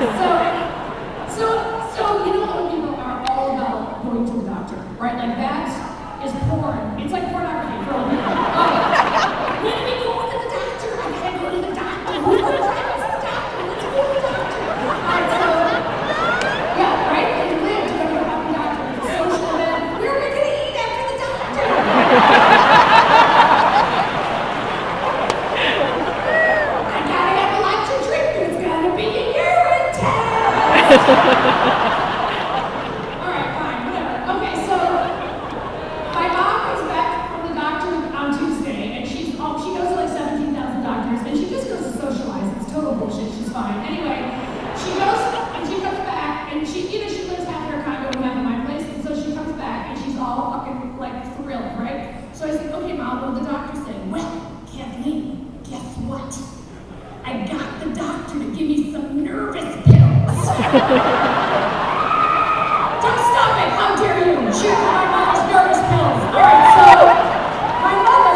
So you know how people are all about going to the doctor, right? Like that is porn. It's like pornography for all people. When are we going to the doctor? I can't go to the doctor. Who's going to drive us to the doctor? Let's go to the doctor. Alright, so yeah, right? They live to go to the fucking doctor. It's a social event. Where are we gonna eat after the doctor? I gotta have a lot to drink. There's gotta be a urine test. She's fine. Anyway, she goes and she comes back and she lives half her condo and half in my place, and so she comes back and she's all fucking like thrilled, right? So I said, okay, Mom, what did the doctor say? Well, Kathleen, guess what? I got the doctor to give me some nervous pills. Don't stop it! How dare you? She got my mother's nervous pills. All right, so my mother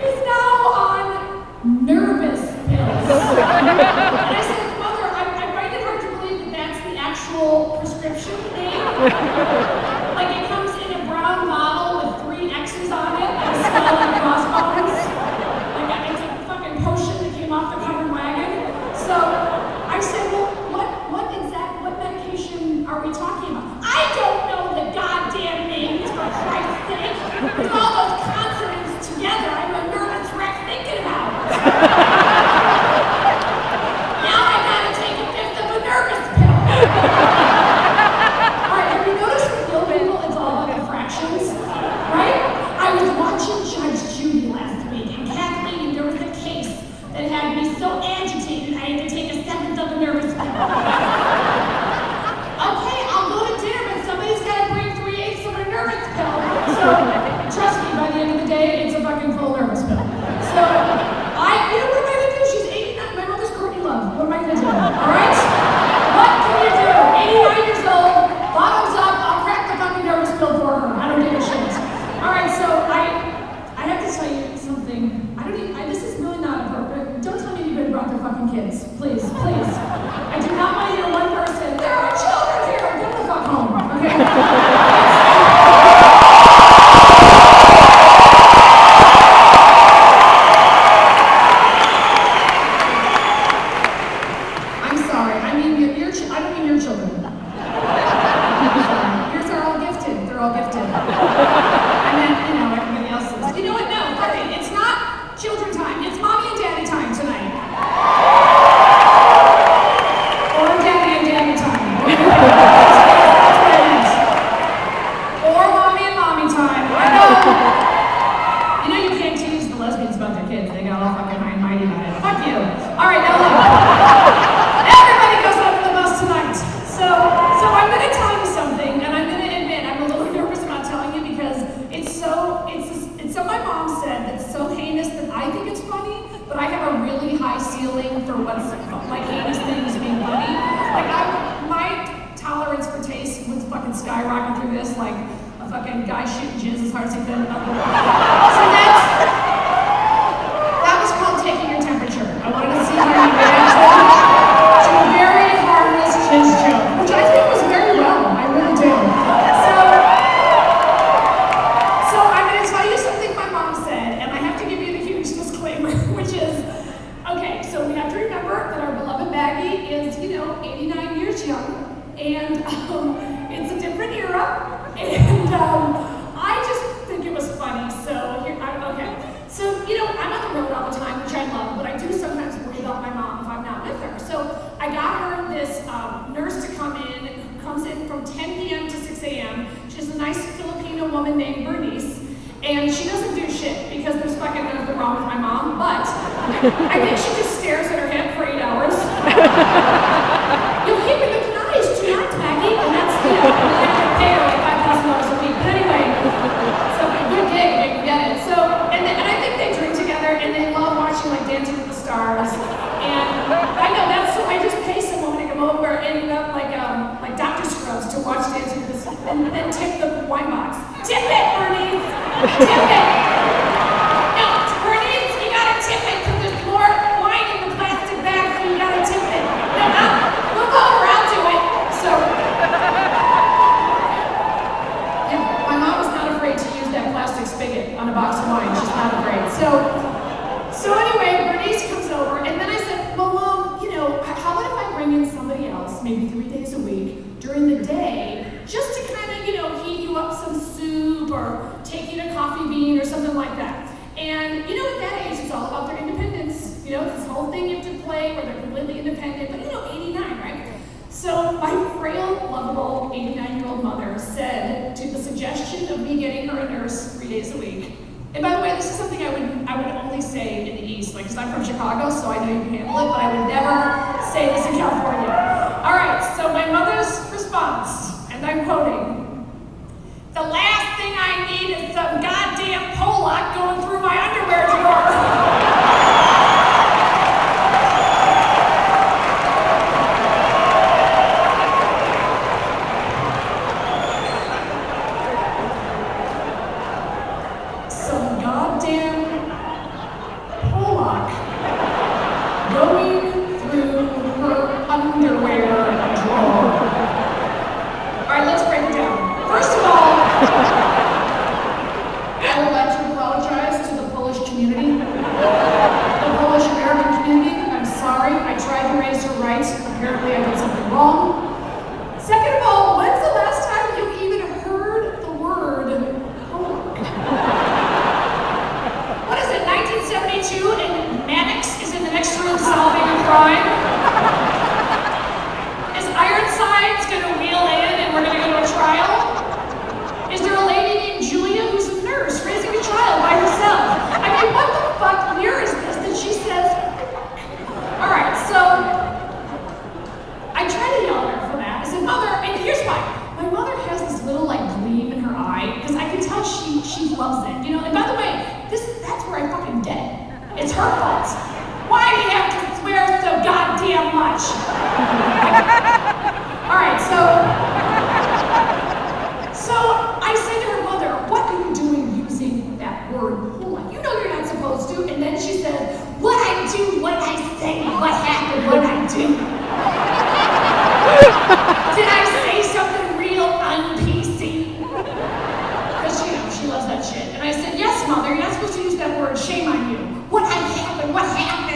is now on nervous pills. And I said, Mother, I find it hard to believe that that's the actual prescription name. Like it comes in a brown bottle with 3 X's on it and a skull and crossbones. Like it's a fucking potion that came off the covered wagon. So I said, well, what medication are we talking about? I don't know the goddamn names, for Christ's sake. With all those consonants together, I'm a nervous wreck thinking about it. So agitated, I had to take a 7th of a nervous pill. Okay, I'll go to dinner, but somebody's got to bring 3/8 of a nervous pill. So, trust me, by the end of the day, it's a fucking full nervous pill. So, what am I going to do? She's 89. My mother's Courtney Love. What am I going to do? All right? What can you do? 89 years old, bottoms up, I'll crack the fucking nervous pill for her. I don't give a shit. All right, so I have to tell you something. This is really not appropriate. Don't tell me anybody brought their fucking kids. Please, please. I do not want to hear one person, there are children here, get the fuck home, okay? I'm sorry. I don't mean your children. I'm sorry. Yours are all gifted. They're all gifted. I meant, everybody else's. You know what? No, it's not children time. It's mommy and daddy time tonight. Or daddy and daddy time. That's what I meant. Or mommy and mommy time. I know. You can't tease the lesbians about their kids. They got all fucking high and mighty about it. Fuck you. All right, now look. Everybody goes under the bus tonight. So I'm going to tell you something, and I'm going to admit I'm a little nervous about telling you because it's so my mom said that's so heinous that I think it's funny, but I have a really high ceiling for what's like heinous things being funny. Like my tolerance for taste would fucking skyrocket through this like a fucking guy shooting jizz as hard as he could. So that was called taking your temperature. I wanted to see how you reacted to a very harmless jizz joke, which I think was very well. I really do. So I'm going to tell you something my mom said, and I have to give you the huge disclaimer, which is, okay, so we have to remember that our beloved Maggie is, 89 years young, and it's a different era, and I just think it was funny, so here, okay. So, I'm on the road all the time, which I love, but I do sometimes worry about my mom if I'm not with her. So I got her this nurse to come in, who comes in from 10 p.m. to 6 a.m. She's a nice Filipino woman named Bernice, and she doesn't do shit because there's fucking nothing wrong with my mom, but I think she just stares at her hip for 8 hours. You'll keep it hypnotized tonight, Maggie, and that's, I have to pay her like $5,000 a week. But anyway, so good gig, you get it. So, and I think they drink together, and they love watching like Dancing with the Stars. And I know I just pay someone to come over and like Dr. Scrubs to watch Dancing with the Stars, and then tip the wine box. Tip it, Bernie! Tip it! No, Bernice, you gotta tip it because there's more wine in the plastic bag, so you gotta tip it. No, on a box of wine. She's not afraid. So anyway, Bernice comes over, and then I said, well, Mom, how about if I bring in somebody else, maybe 3 days a week, during the day, just to kind of, heat you up some soup or take you to Coffee Bean or something like that. And, at that age, it's all about their independence. This whole thing you have to play where they're completely independent, but 89, right? So my frail, lovable 89-year-old mother said to the suggestion of me getting her a nurse 3 days a week. And by the way, this is something I would only say in the East, because I'm from Chicago, so I know you can handle it, but I would never say this in California. All right, so my mother's response, and I'm quoting, "The last thing I need is some goddamn Pollock going through my underwear drawer." Did I say something real un-PC? Because she loves that shit. And I said, yes, Mother, you're not supposed to use that word. Shame on you. What happened? What happened?